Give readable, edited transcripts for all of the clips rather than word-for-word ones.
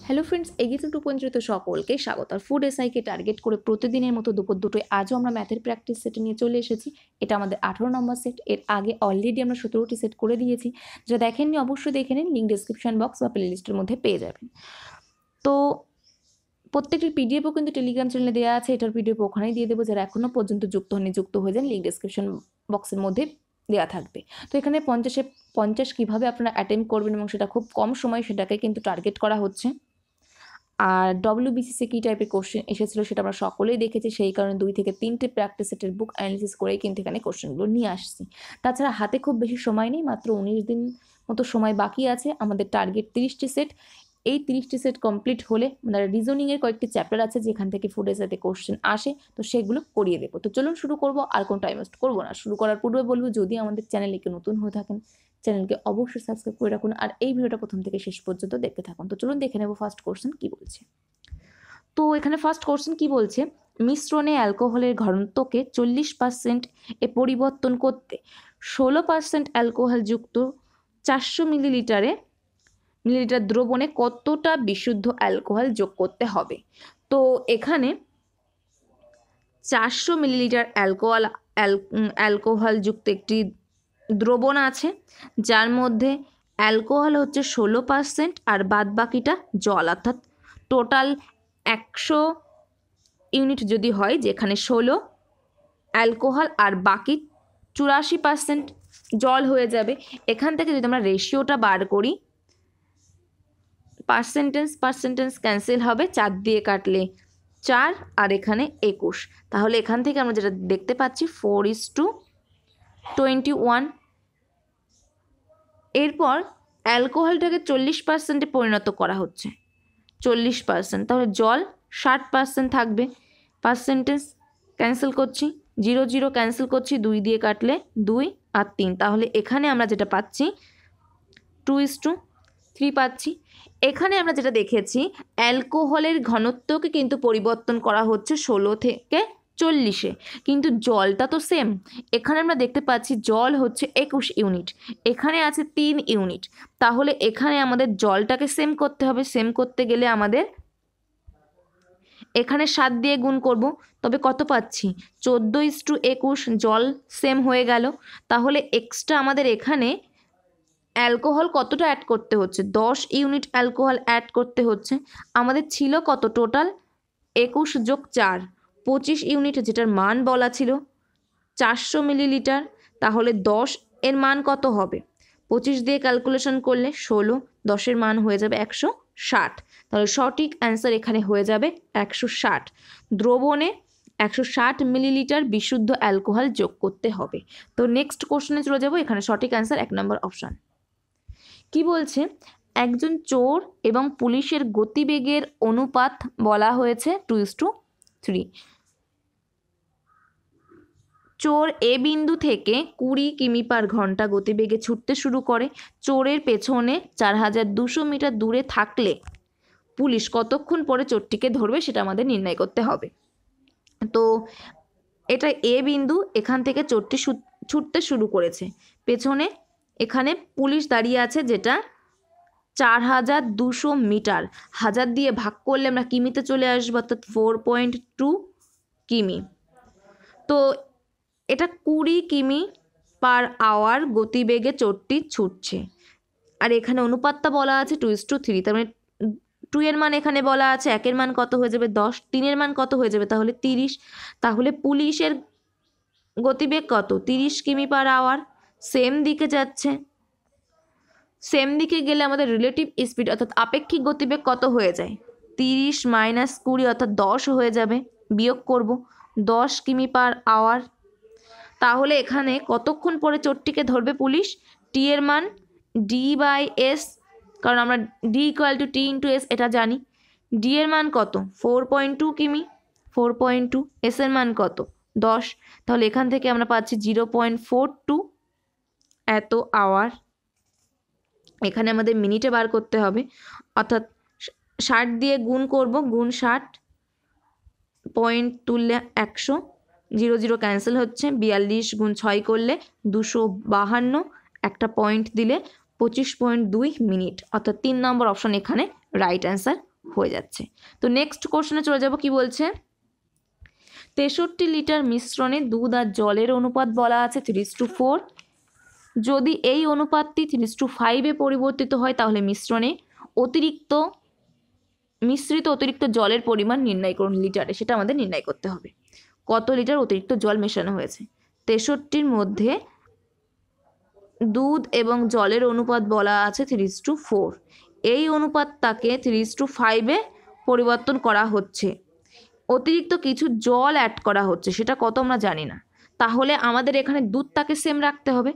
Hello friends, এগিয়ে two পঞ্জিত সকলকে স্বাগত। আর ফুড এসআইকে টার্গেট করে প্রতিদিনের মতো দুপুর দুটোয় আজও আমরা ম্যাথের প্র্যাকটিস সেটে নিয়ে চলে এসেছি। এটা আমাদের 18 নম্বর সেট। এর আগে অলরেডি আমরা 17টি সেট করে দিয়েছি। যা দেখেননি অবশ্যই দেখে নিন, লিঙ্ক ডিসক্রিপশন বক্স বা প্লেলিস্টের মধ্যে পেয়ে যাবেন। তো প্রত্যেকটি পিডিএফও কিন্তু টেলিগ্রাম চ্যানেলে দেওয়া আছে, এটার পিডিএফ ওখানেই দিয়ে দেবো। যারা এখনও পর্যন্ত যুক্ত হয়নি যুক্ত হয়ে যান, লিঙ্ক ডিসক্রিপশন বক্সের মধ্যে দেওয়া থাকবে। তো এখানে 50 কীভাবে আপনারা অ্যাটেম্প করবেন এবং সেটা খুব কম সময়, সেটাকে কিন্তু টার্গেট করা হচ্ছে। আর ডব্লিউবিসিসি কী টাইপের কোশ্চেন এসেছিলো সেটা আমরা সকলেই দেখেছি, সেই কারণে 2 থেকে 3টে প্র্যাকটিস সেটের বুক অ্যানালিসিস করেই কিন্তু এখানে কোশ্চেনগুলো নিয়ে আসছি। তাছাড়া হাতে খুব বেশি সময় নেই, মাত্র 19 দিন মতো সময় বাকি আছে। আমাদের টার্গেট 30টি সেট। এই 30টি সেট কমপ্লিট হলে আমাদের রিজনিংয়ের কয়েকটি চ্যাপ্টার আছে যেখান থেকে ফুড এসআইতে কোশ্চেন আসে, তো সেগুলো করিয়ে দেবো। তো চলুন শুরু করবো, আর কোনো টাইম ওয়েস্ট করবো না। শুরু করার পূর্বে বলবো, যদি আমাদের চ্যানেলে কেউ নতুন হয়ে থাকেন, চ্যানেলকে অবশ্যই সাবস্ক্রাইব করে রাখুন আর এই ভিডিওটা প্রথম থেকে শেষ পর্যন্ত দেখতে থাকুন। তো চলুন দেখে নেব ফার্স্ট কোশ্চেন কী বলছে। তো এখানে ফার্স্ট কোশ্চেন কি বলছে, মিশ্রণে অ্যালকোহলের ঘনত্বকে 40% এ পরিবর্তন করতে 16% অ্যালকোহল যুক্ত 400 মিলিলিটার দ্রবণে কতটা বিশুদ্ধ অ্যালকোহল যোগ করতে হবে। তো এখানে 400 মিলিলিটার অ্যালকোহল যুক্ত একটি দ্রবণ আছে, যার মধ্যে অ্যালকোহল হচ্ছে 16% আর বাদ বাকিটা জল, অর্থাৎ টোটাল 100 ইউনিট যদি হয়, যেখানে 16 অ্যালকোহল আর বাকি 84% জল হয়ে যাবে। এখান থেকে যদি আমরা রেশিওটা বার করি, পার্সেন্টেজ ক্যান্সেল হবে, 4 দিয়ে কাটলে 4 আর এখানে 21, তাহলে এখান থেকে আমরা যেটা দেখতে পাচ্ছি 4:21। এরপর অ্যালকোহলটাকে 40%-এ পরিণত করা হচ্ছে, 40%, তাহলে জল 60% থাকবে। পার্সেন্টেজ ক্যান্সেল করছি, 0 0 ক্যান্সেল করছি, 2 দিয়ে কাটলে 2 আর 3, তাহলে এখানে আমরা যেটা পাচ্ছি 2:3 পাচ্ছি। এখানে আমরা যেটা দেখেছি, অ্যালকোহলের ঘনত্বকে কিন্তু পরিবর্তন করা হচ্ছে 16 থেকে 40-এ, কিন্তু জলটা তো সেম। এখানে আমরা দেখতে পাচ্ছি জল হচ্ছে 21 ইউনিট, এখানে আছে 3 ইউনিট, তাহলে এখানে আমাদের জলটাকে সেম করতে হবে। সেম করতে গেলে আমাদের এখানে 7 দিয়ে গুণ করব, তবে কত পাচ্ছি 14:21, জল সেম হয়ে গেল। তাহলে এক্সট্রা আমাদের এখানে অ্যালকোহল কতটা অ্যাড করতে হচ্ছে, 10 ইউনিট অ্যালকোহল অ্যাড করতে হচ্ছে। আমাদের ছিল কত টোটাল 21 যোগ 4, 25 ইউনিট, যেটার মান বলা ছিল 400 মিলিলিটার। তাহলে 10 এর মান কত হবে, 25 দিয়ে ক্যালকুলেশন করলে 16, 10-এর মান হয়ে যাবে 160। তাহলে সঠিক অ্যান্সার এখানে হয়ে যাবে 160। দ্রবণে 160 মিলিলিটার বিশুদ্ধ অ্যালকোহল যোগ করতে হবে। তো নেক্সট কোশ্চেনে চলে যাব। এখানে সঠিক অ্যান্সার 1 নম্বর অপশান। কি বলছে, একজন চোর এবং পুলিশের গতিবেগের অনুপাত বলা হয়েছে 2:3। চোর এ বিন্দু থেকে 20 কিমি/ঘন্টা গতিবেগে ছুটতে শুরু করে। চোরের পেছনে 4200 মিটার দূরে থাকলে পুলিশ কতক্ষণ পরে চোরটিকে ধরবে, সেটা আমাদের নির্ণয় করতে হবে। তো এটা এ বিন্দু, এখান থেকে চোরটি ছুটতে শুরু করেছে, পেছনে এখানে পুলিশ দাঁড়িয়ে আছে, যেটা 4200 মিটার। 1000 দিয়ে ভাগ করলে আমরা কিমিতে চলে আসবো, অর্থাৎ 4.2 কিমি। তো এটা 20 কিমি/আওয়ার গতিবেগে চোরটি ছুটছে, আর এখানে অনুপাতটা বলা আছে 2:3। তার মানে 2 এর মান এখানে বলা আছে, 1 এর মান কত হয়ে যাবে 10, 3 এর মান কত হয়ে যাবে তাহলে 30। তাহলে পুলিশের গতিবেগ কত, 30 কিমি/আওয়ার, সেম দিকে যাচ্ছে। সেম দিকে গেলে আমাদের রিলেটিভ স্পিড অর্থাৎ আপেক্ষিক গতিবেগ কত হয়ে যায়, 30 - 20 অর্থাৎ 10 হয়ে যাবে। বিয়োগ করব 10 কিমি/আওয়ার। তাহলে এখানে কতক্ষণ পরে চোরটিকে ধরবে পুলিশ, টি এর মান D/S, কারণ আমরা D = T/S এটা জানি। ডি এর মান কত 4.2 কিমি, 4.2। এস এর মান কত 10, তাহলে এখান থেকে আমরা পাচ্ছি 0.42 এত আওয়ার। এখানে আমাদের মিনিটে বার করতে হবে, অর্থাৎ 60 দিয়ে গুণ করব, গুণ 60, পয়েন্ট তুললে 100, 0 0 ক্যান্সেল হচ্ছে, 42 গুণ 6 করলে 252, একটা পয়েন্ট দিলে 25.2 মিনিট, অর্থাৎ 3 নম্বর অপশন এখানে রাইট অ্যান্সার হয়ে যাচ্ছে। তো নেক্সট কোশ্চেনে চলে যাব, কি বলছে 63 লিটার মিশ্রণে দুধ আর জলের অনুপাত বলা আছে 3:4। যদি এই অনুপাতটি 3:5 পরিবর্তিত হয় তাহলে মিশ্রিত অতিরিক্ত জলের পরিমাণ নির্ণয় করুন লিটারে, সেটা আমাদের নির্ণয় করতে হবে। কত লিটার অতিরিক্ত জল মেশানো হয়েছে? 63-র মধ্যে দুধ এবং জলের অনুপাত বলা আছে 3:4। এই অনুপাতটাকে 3:5 পরিবর্তন করা হচ্ছে, অতিরিক্ত কিছু জল অ্যাড করা হচ্ছে, সেটা কত আমরা জানি না। তাহলে আমাদের এখানে দুধটাকে সেম রাখতে হবে,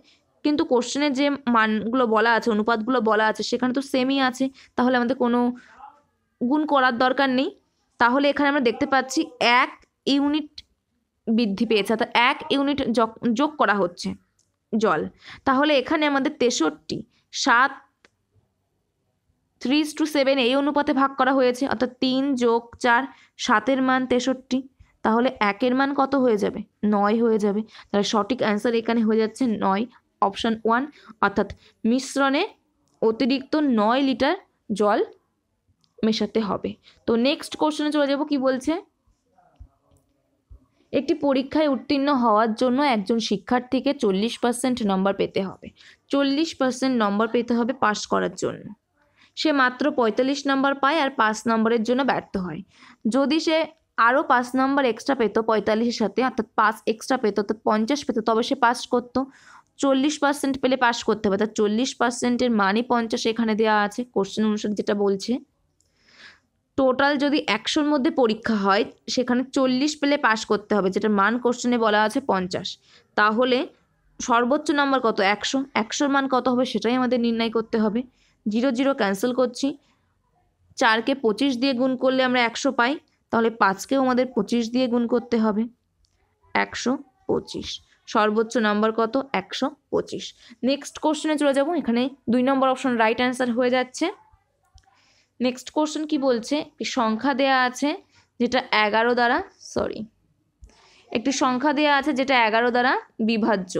কিন্তু কোশ্চেনে যে মানগুলো বলা আছে, অনুপাতগুলো বলা আছে, সেখানে তো সেমই আছে, তাহলে আমাদের কোনো গুণ করার দরকার নেই। তাহলে এখানে আমরা দেখতে পাচ্ছি 1 ইউনিট বৃদ্ধি পেয়েছে, অর্থাৎ 1 ইউনিট যোগ করা হচ্ছে জল। তাহলে এখানে আমাদের 63 7 3:7 এই অনুপাতে ভাগ করা হয়েছে, অর্থাৎ 3 + 4 7-এর মান 63। তাহলে 1-এর মান কত হয়ে যাবে? 9 হয়ে যাবে। তাহলে সঠিক অ্যান্সার এখানে হয়ে যাচ্ছে 9, অপশান 1, অর্থাৎ মিশ্রণে অতিরিক্ত 9 লিটার জল মেশাতে হবে। তো নেক্সট কোশ্চেনে চলে যাব, কি বলছে একটি পরীক্ষায় উত্তীর্ণ হওয়ার জন্য একজন শিক্ষার্থীকে 40% নম্বর পেতে হবে। 40% নম্বর পেতে হবে পাস করার জন্য। সে মাত্র 45 নম্বর পায় আর 5 নম্বরের জন্য ব্যর্থ হয়। যদি সে আরও 5 নম্বর এক্সট্রা পেত 45-এর সাথে, অর্থাৎ 5 এক্সট্রা পেত, অর্থাৎ 50 পেত, তবে সে পাস করত। 40% পেলে পাস করতে হবে, অর্থাৎ 40%-এর মানই 50 এখানে দেওয়া আছে কোশ্চেন অনুসারে যেটা বলছে। টোটাল যদি 100-র মধ্যে পরীক্ষা হয় সেখানে 40 পেলে পাস করতে হবে, যেটা মান কোশ্চেনে বলা আছে 50। তাহলে সর্বোচ্চ নাম্বার কত? 100। 100-র মান কত হবে সেটাই আমাদের নির্ণয় করতে হবে। 0 0 ক্যান্সেল করছি, 4-কে 25 দিয়ে গুণ করলে আমরা 100 পাই, তাহলে 5-কেও আমাদের 25 দিয়ে গুণ করতে হবে, 125। সর্বোচ্চ নাম্বার কত? 125। নেক্সট কোশ্চেনে চলে যাব, এখানে 2 নম্বর অপশন রাইট অ্যান্সার হয়ে যাচ্ছে। নেক্সট কোশ্চেন কি বলছে, একটি সংখ্যা দেয়া আছে যেটা 11 দ্বারা একটি সংখ্যা দেয়া আছে যেটা 11 দ্বারা বিভাজ্য।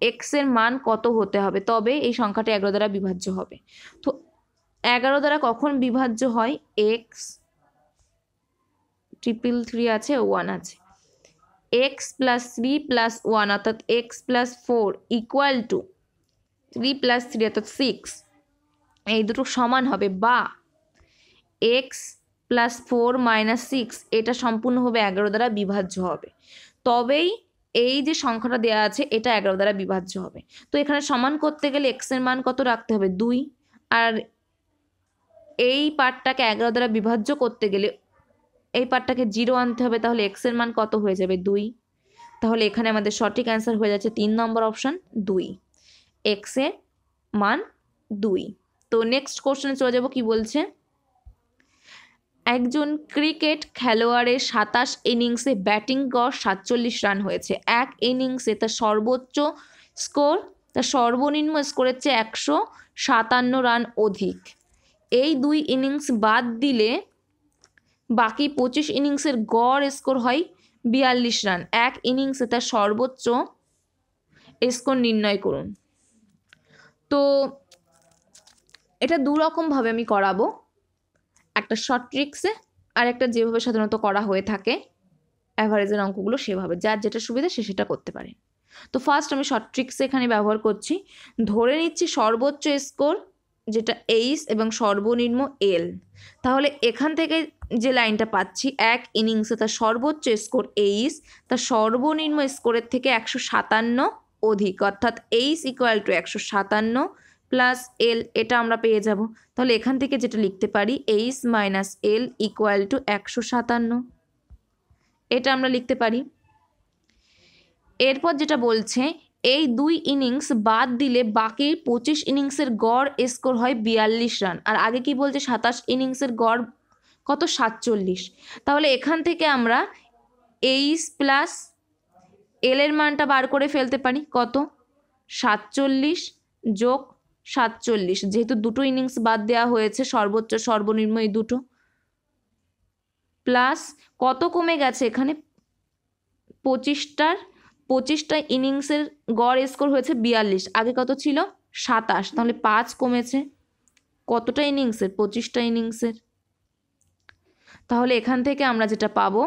এক্সের মান কত হতে হবে তবে এই সংখ্যাটা 11 দ্বারা বিভাজ্য হবে? তো 11 দ্বারা কখন বিভাজ্য হয়? এক্স 333 আছে, 1 আছে, এক্স প্লাস 3 প্লাস 1 অর্থাৎ x plus 4 equal to 3 plus 3 অর্থাৎ 6, এই দুটো সমান হবে, বা এক্স প্লাস 4 মাইনাস 6 এটা সম্পূর্ণভাবে 11 দ্বারা বিভাজ্য হবে, তবেই এই যে সংখ্যাটা দেওয়া আছে এটা 11 দ্বারা বিভাজ্য হবে। তো এখানে সমান করতে গেলে এক্সের মান কত রাখতে হবে? 2, আর এই পার্টটাকে 11 দ্বারা বিভাজ্য করতে গেলে এই পার্টটাকে 0 আনতে হবে, তাহলে এক্সের মান কত হয়ে যাবে? 2। তাহলে এখানে আমাদের সঠিক অ্যান্সার হয়ে যাচ্ছে 3 নম্বর অপশান 2, এক্সের মান 2। তো নেক্সট কোশ্চেনে চলে যাব, কি বলছে একজন ক্রিকেট খেলোয়াড়ের 27 ইনিংসে ব্যাটিং গড় 47 রান হয়েছে। এক ইনিংসে তার সর্বোচ্চ স্কোর তার সর্বনিম্ন স্কোরের চেয়ে 157 রান অধিক। এই 2 ইনিংস বাদ দিলে বাকি 25 ইনিংসের গড় স্কোর হয় 42 রান। এক ইনিংসে তার সর্বোচ্চ স্কোর নির্ণয় করুন। তো এটা দুরকমভাবে আমি করাবো, একটা শর্ট ট্রিক্সে আর একটা যেভাবে সাধারণত করা হয়ে থাকে অ্যাভারেজের অঙ্কগুলো সেভাবে, যার যেটা সুবিধা সে সেটা করতে পারে। তো ফার্স্ট আমি শর্ট ট্রিক্সে এখানে ব্যবহার করছি। ধরে নিচ্ছি সর্বোচ্চ স্কোর যেটা এইচ এবং সর্বনিম্ন এল। তাহলে এখান থেকে যে লাইনটা পাচ্ছি, এক ইনিংসে তার সর্বোচ্চ স্কোর এইচ তার সর্বনিম্ন স্কোরের থেকে 157 অধিক, অর্থাৎ H equal to 157 plus L, এটা আমরা পেয়ে যাব। তাহলে এখান থেকে যেটা লিখতে পারি H minus L equal to 157, এটা আমরা লিখতে পারি। এরপর যেটা বলছে এই 2 ইনিংস বাদ দিলে বাকি 25 ইনিংসের গড় স্কোর হয় 42 রান, আর আগে কি বলছে 27 ইনিংসের গড় কত? 47। তাহলে এখান থেকে আমরা এইচ প্লাস এল এর মানটা বার করে ফেলতে পারি, কত? 47 যোগ 47, যেহেতু দুটো ইনিংস বাদ দেওয়া হয়েছে, সর্বোচ্চ সর্বনিম্ন এই দুটো, প্লাস কত কমে গেছে এখানে? 25টা ইনিংসের গড় স্কোর হয়েছে 42, আগে কত ছিল? 27, তাহলে 5 কমেছে। কতটা ইনিংসের? 25টা ইনিংসের। তাহলে এখান থেকে আমরা যেটা পাবো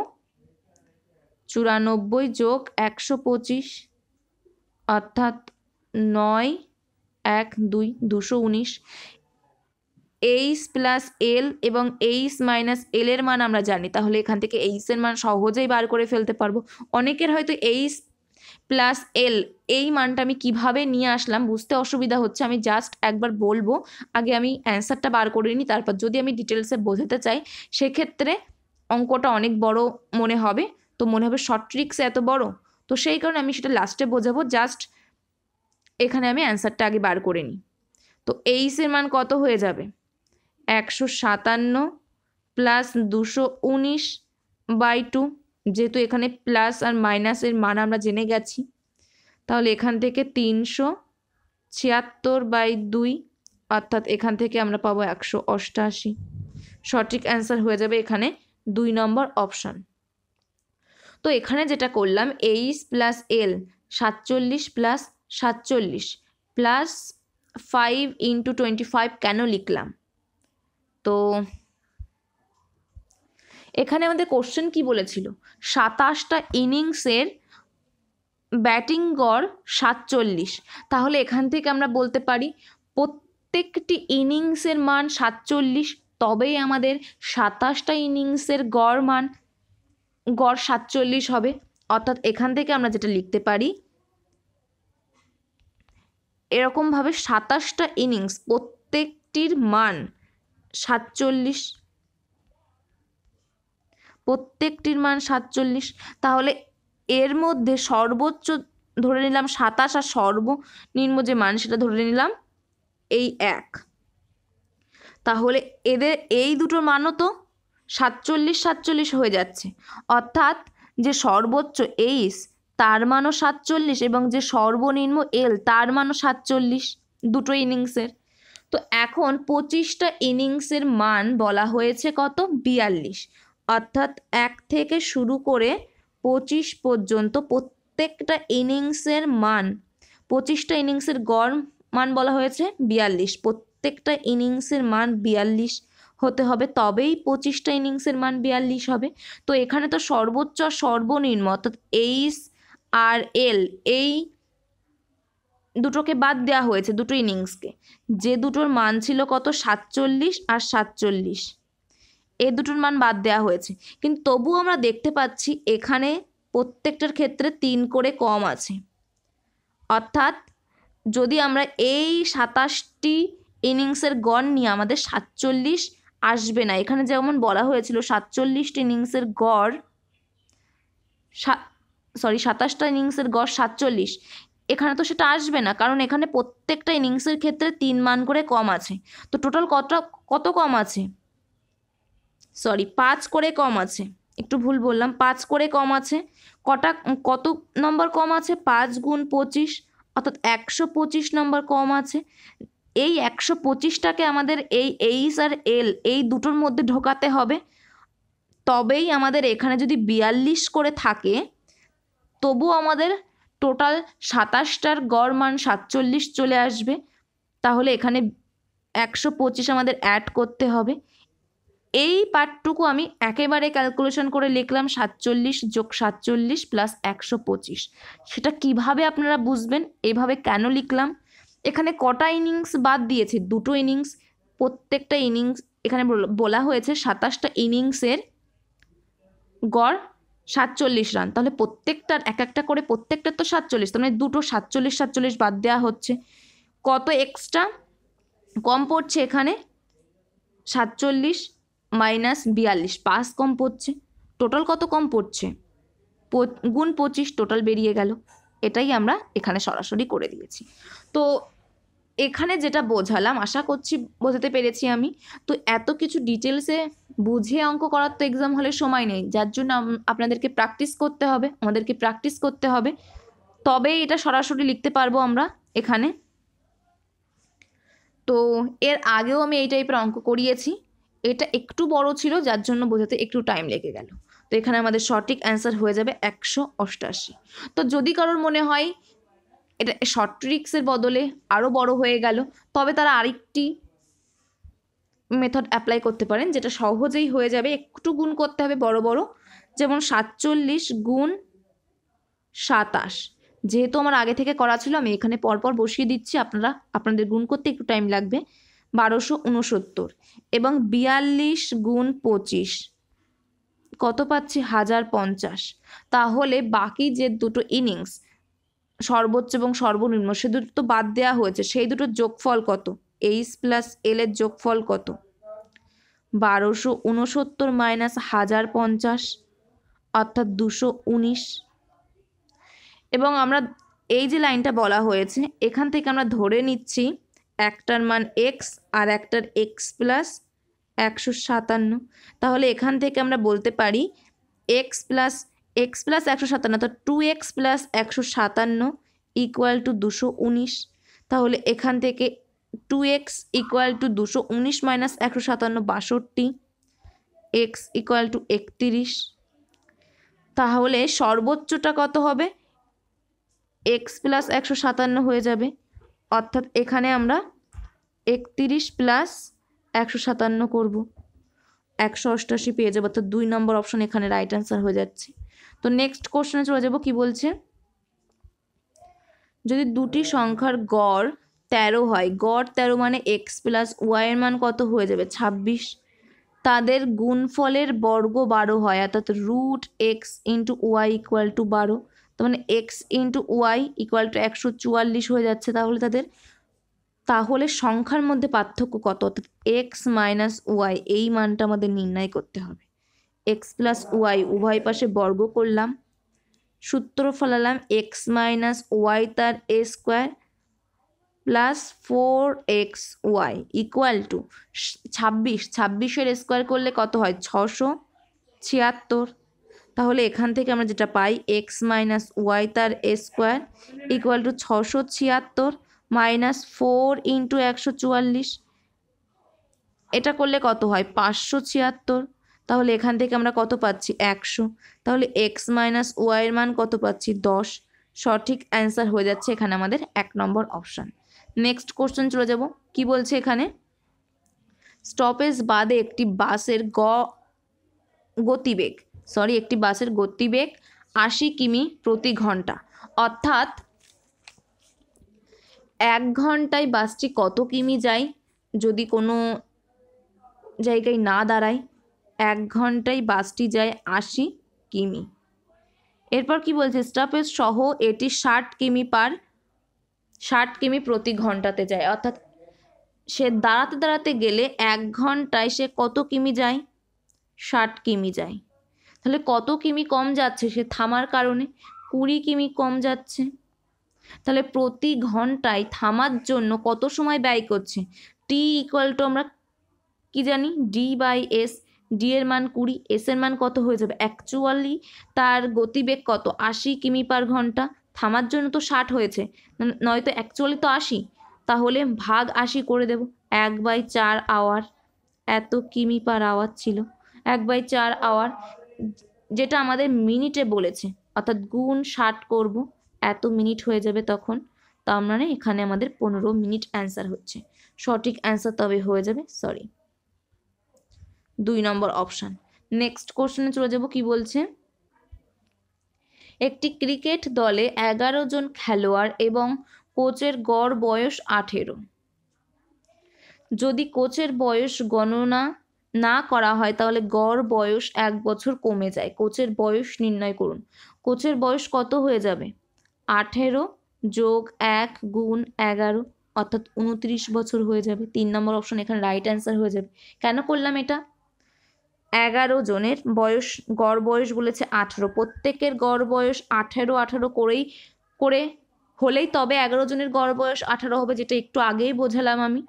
94 যোগ 125 অর্থাৎ 9 1 2 219। এইচ প্লাস এল এবং এইচ মাইনাস এল এর মান আমরা জানি, তাহলে এখান থেকে এইচ এর মান সহজেই বার করে ফেলতে পারবো। অনেকের হয়তো এইচ প্লাস এল এই মানটা আমি কিভাবে নিয়ে আসলাম বুঝতে অসুবিধা হচ্ছে, আমি জাস্ট একবার বলবো, আগে আমি অ্যান্সারটা বার করে নিই, তারপর যদি আমি ডিটেলসে বোঝাতে চাই সেক্ষেত্রে অঙ্কটা অনেক বড় মনে হবে, তো মনে হবে শর্ট ট্রিক্স এত বড়, তো সেই কারণে আমি সেটা লাস্টে বোঝাবো। জাস্ট এখানে আমি অ্যান্সারটা আগে বার করে নিই। তো এইচ এর মান কত হয়ে যাবে 157 প্লাস 219/2, যেহেতু এখানে প্লাস আর মাইনাসের মান আমরা জেনে গেছি, তাহলে এখান থেকে 376/2 অর্থাৎ এখান থেকে আমরা পাবো 188। সঠিক অ্যান্সার হয়ে যাবে এখানে 2 নম্বর অপশান। তো এখানে যেটা করলাম H plus L 47 plus 47 plus 5 × 25 কেন লিখলাম, তো এখানে আমাদের কোশ্চেন কি বলেছিল 27টা ইনিংসের ব্যাটিং গড় 47, তাহলে এখান থেকে আমরা বলতে পারি প্রত্যেকটি ইনিংসের মান 47, তবেই আমাদের 27টা ইনিংসের গড় 47 হবে। অর্থাৎ এখান থেকে আমরা যেটা লিখতে পারি এরকমভাবে 27টা ইনিংস প্রত্যেকটির মান 47, প্রত্যেকটির মান 47, তাহলে এর মধ্যে সর্বোচ্চ ধরে নিলাম 27 আর সর্বনিম্ন যে মান সেটা ধরে নিলাম এই 1, তাহলে এদের এই দুটোর মানও তো 47 47 হয়ে যাচ্ছে, অর্থাৎ যে সর্বোচ্চ এইচ তার মানও 47 এবং যে সর্বনিম্ন এল তার মানও 47 দুটো ইনিংসের। তো এখন 25টা ইনিংসের মান বলা হয়েছে কত 42, অর্থাৎ 1 থেকে শুরু করে 25 পর্যন্ত প্রত্যেকটা ইনিংসের মান 25টা ইনিংসের গড় মান বলা হয়েছে 42, প্রত্যেকটা ইনিংসের মান 42 হতে হবে, তবেই 25টা ইনিংসের মান 42 হবে। তো এখানে তো সর্বোচ্চ আর সর্বনিম্ন অর্থাৎ এইচ আর এল এই দুটোকে বাদ দেওয়া হয়েছে, দুটো ইনিংসকে, যে দুটোর মান ছিল কত 47 আর 47, এই দুটোর মান বাদ দেওয়া হয়েছে, কিন্তু তবুও আমরা দেখতে পাচ্ছি এখানে প্রত্যেকটার ক্ষেত্রে 3 করে কম আছে, অর্থাৎ যদি আমরা এই 27টি ইনিংসের গড় নিয়ে আমাদের 47 আসবে না, এখানে যেমন বলা হয়েছিল 47টি ইনিংসের গড় 27টা ইনিংসের গড় 47, এখানে তো সেটা আসবে না, কারণ এখানে প্রত্যেকটা ইনিংসের ক্ষেত্রে 3 মান করে কম আছে। তো টোটাল কত কম আছে, 5 করে কম আছে, একটু ভুল বললাম, 5 করে কম আছে। কত নম্বর কম আছে 5 × 25 অর্থাৎ 125 নম্বর কম আছে। এই 125টাকে আমাদের এই এইচ আর এল এই দুটোর মধ্যে ঢোকাতে হবে, তবেই আমাদের এখানে যদি 42 করে থাকে তবু আমাদের টোটাল 27টার গড় মান 47 চলে আসবে, তাহলে এখানে 125 আমাদের অ্যাড করতে হবে। এই পার্টটুকু আমি একেবারে ক্যালকুলেশন করে লিখলাম 47 যোগ 47 প্লাস 125, সেটা কিভাবে আপনারা বুঝবেন এইভাবে কেন লিখলাম, এখানে কটা ইনিংস বাদ দিয়েছে, দুটো ইনিংস, প্রত্যেকটা ইনিংস এখানে বলা হয়েছে 27টা ইনিংসের গড় 47 রান, তাহলে প্রত্যেকটার এক একটা করে প্রত্যেকটার তো 47, তার মানে দুটো 47 47 বাদ দেওয়া হচ্ছে, কত এক্সট্রা কম পড়ছে এখানে 47 মাইনাস 42 5 কম পড়ছে, টোটাল কত কম পড়ছে গুণ 25 টোটাল বেরিয়ে গেল, এটাই আমরা এখানে সরাসরি করে দিয়েছি। তো এখানে যেটা বোঝালাম আশা করছি বোঝাতে পেরেছি আমি। তো এত কিছু ডিটেলসে বুঝে অঙ্ক করার তো এক্সাম হলে সময় নেই, যার জন্য আপনাদেরকে প্র্যাকটিস করতে হবে, আমাদেরকে প্র্যাকটিস করতে হবে, তবেই এটা সরাসরি লিখতে পারবো আমরা এখানে। তো এর আগেও আমি এই টাইপের অঙ্ক করিয়েছি, এটা একটু বড় ছিল যার জন্য বোঝাতে একটু টাইম লেগে গেল। তো এখানে আমাদের সঠিক অ্যান্সার হয়ে যাবে 188। তো যদি কারোর মনে হয় এটা শর্ট ট্রিক্সের বদলে আরও বড় হয়ে গেল, তবে তারা আরেকটি মেথড অ্যাপ্লাই করতে পারেন, যেটা সহজেই হয়ে যাবে। একটু গুণ করতে হবে বড় বড়, যেমন 47 গুণ 27। যেহেতু আমার আগে থেকে করা ছিল, আমি এখানে পরপর বসিয়ে দিচ্ছি, আপনাদের গুণ করতে একটু টাইম লাগবে। 1269 এবং 42 গুণ 25 কত পাচ্ছি? 1050। তাহলে বাকি যে দুটো ইনিংস, সর্বোচ্চ এবং সর্বনিম্ন, সে দুটো তো বাদ দেওয়া হয়েছে, সেই দুটোর যোগফল কত? এইচ প্লাস এল এর যোগফল কত? 1269 মাইনাস 1050 অর্থাৎ 219। এবং আমরা এই যে লাইনটা বলা হয়েছে, এখান থেকে আমরা ধরে নিচ্ছি একটার মান এক্স আর একটার এক্স প্লাস 157। তাহলে এখান থেকে আমরা বলতে পারি এক্স প্লাস 157, তো 2x প্লাস 157 ইকুয়াল টু 219। তাহলে এখান থেকে 2x equal to 219 minus 157 62, x equal to 31। তাহলে সর্বোচ্চটা কত হবে? x প্লাস 157 হয়ে যাবে, অর্থাৎ এখানে আমরা 31 প্লাস 157 করব, 188 পেয়ে যাবো। অর্থাৎ 2 নম্বর অপশন এখানে রাইট অ্যান্সার হয়ে যাচ্ছে। তো নেক্সট কোশ্চেনে চলে যাব। কি বলছে? যদি দুটি সংখ্যার গড় 13 হয়, গড় 13 মানে এক্স প্লাস ওয়াই এর মান কত হয়ে যাবে? 26। তাদের গুণফলের বর্গ 12 হয়, অর্থাৎ root x into y equal to 12। তার মানে x into y equal to 144 হয়ে যাচ্ছে। তাহলে সংখ্যার মধ্যে পার্থক্য কত? অর্থাৎ এক্স মাইনাস ওয়াই, এই মানটা আমাদের নির্ণয় করতে হবে। এক্স প্লাস ওয়াই উভয় পাশে বর্গ করলাম, সূত্র ফলালাম এক্স মাইনাস ওয়াই তার এ square plus 4xy equal to 26। 26-এর স্কোয়ার করলে কত হয়? 676। তাহলে এখান থেকে আমরা যেটা পাই, এক্স মাইনাস ওয়াই তার এ square equal to 676 minus 4 into 144। এটা করলে কত হয়? 576। তাহলে এখান থেকে আমরা কত পাচ্ছি? 100। তাহলে এক্স মাইনাস ওয়াইয়ের মান কত পাচ্ছি? 10। সঠিক অ্যান্সার হয়ে যাচ্ছে এখানে আমাদের 1 নম্বর অপশান। নেক্সট কোশ্চেন চলে যাব। কি বলছে এখানে? স্টপেজ বাদে একটি বাসের গতিবেগ 80 কিমি প্রতি ঘন্টা। অর্থাৎ 1 ঘন্টায় বাসটি কত কিমি যায় যদি কোনো জায়গায় না দাঁড়ায়? 1 ঘন্টায় বাসটি যায় 80 কিমি। এরপর কি বলছে? স্টপেজ সহ এটি 60 কিমি প্রতি ঘন্টাতে যায়। অর্থাৎ সে দাঁড়াতে গেলে 1 ঘন্টায় সে কত কিমি যায়? 60 কিমি যায়। তাহলে কত কিমি কম যাচ্ছে সে থামার কারণে? 20 কিমি কম যাচ্ছে। তাহলে প্রতি ঘন্টায় থামার জন্য কত সময় ব্যয় করছে? টি ইকুয়াল টু আমরা কি জানি? D by S. ডি এর মান 20, এস এর মান কত হয়ে যাবে? অ্যাকচুয়ালি তার গতিবেগ কত? 80 কিমি পার ঘন্টা। থামার জন্য তো 60 হয়েছে, নয়তো অ্যাকচুয়ালি তো 80। তাহলে ভাগ 80 করে দেব, 1/4 আওয়ার। এত কিমি পার আওয়ার ছিল, 1/4 আওয়ার, যেটা আমাদের মিনিটে বলেছে, অর্থাৎ গুণ 60 করব, এত মিনিট হয়ে যাবে তখন। তার মানে এখানে আমাদের 15 মিনিট অ্যান্সার হচ্ছে। সঠিক অ্যান্সার তবে হয়ে যাবে 2 নম্বর অপশান। নেক্সট কোশ্চেনে চলে যাব। কি বলছে? একটি ক্রিকেট দলে 11 জন খেলোয়াড় এবং কোচের গড় বয়স 18। যদি কোচের বয়স গণনা না করা হয় তাহলে গড় বয়স 1 বছর কমে যায়। কোচের বয়স নির্ণয় করুন। কোচের বয়স কত হয়ে যাবে? 18 যোগ 1 গুণ 11 অর্থাৎ 29 বছর হয়ে যাবে। 3 নম্বর অপশন এখানে রাইট অ্যান্সার হয়ে যাবে। কেন করলাম এটা? 11 জনের বয়স, গড় বয়স বলেছে 18, প্রত্যেকের গড় বয়স 18 করে হলেই তবে 11 জনের গড় বয়স 18 হবে, যেটা একটু আগেই বোঝালাম আমি।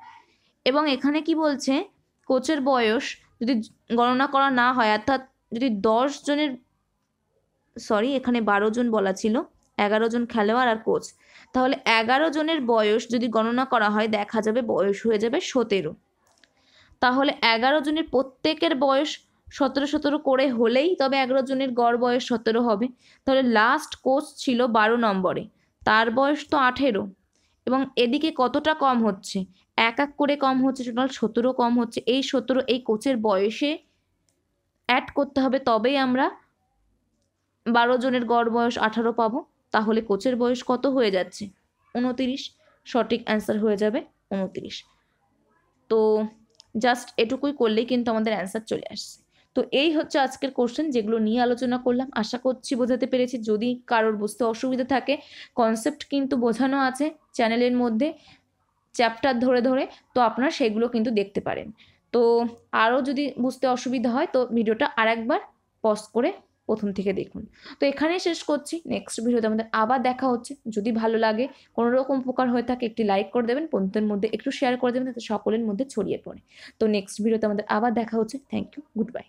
এবং এখানে কি বলছে? কোচের বয়স যদি গণনা করা না হয়, অর্থাৎ যদি 10 জনের, এখানে 12 জন বলা ছিল, 11 জন খেলোয়াড় আর কোচ, তাহলে 11 জনের বয়স যদি গণনা করা হয় দেখা যাবে বয়স হয়ে যাবে 17। তাহলে 11 জনের প্রত্যেকের বয়স 17 করে হলেই তবে 11 জনের গড় বয়স 17 হবে। তাহলে লাস্ট কোচ ছিল 12 নম্বরে, তার বয়স তো 18, এবং এদিকে কতটা কম হচ্ছে? এক করে কম হচ্ছে, টোটাল 17 কম হচ্ছে। এই 17 এই কোচের বয়সে অ্যাড করতে হবে, তবেই আমরা 12 জনের গড় বয়স 18 পাবো। তাহলে কোচের বয়স কত হয়ে যাচ্ছে? 29। সঠিক অ্যান্সার হয়ে যাবে 29। তো জাস্ট এটুকুই করলেই কিন্তু আমাদের অ্যান্সার চলে আসছে। তো এই হচ্ছে আজকের কোশ্চেন, যেগুলো নিয়ে আলোচনা করলাম। আশা করছি বোঝাতে পেরেছি। যদি কারোর বুঝতে অসুবিধা থাকে, কনসেপ্ট কিন্তু বোঝানো আছে চ্যানেলের মধ্যে চ্যাপ্টার ধরে ধরে, তো আপনারা সেগুলো কিন্তু দেখতে পারেন। তো আরও যদি বুঝতে অসুবিধা হয় তো ভিডিওটা আরেকবার পজ করে প্রথম থেকে দেখুন। তো এখানেই শেষ করছি। নেক্সট ভিডিওতে আমাদের আবার দেখা হচ্ছে। যদি ভালো লাগে, কোনো রকম উপকার হয়ে থাকে, একটি লাইক করে দেবেন, বন্ধুদের মধ্যে একটু শেয়ার করে দেবেন, যাতে সকলের মধ্যে ছড়িয়ে পড়ে। তো নেক্সট ভিডিওতে আমাদের আবার দেখা হচ্ছে। Thank you, good by.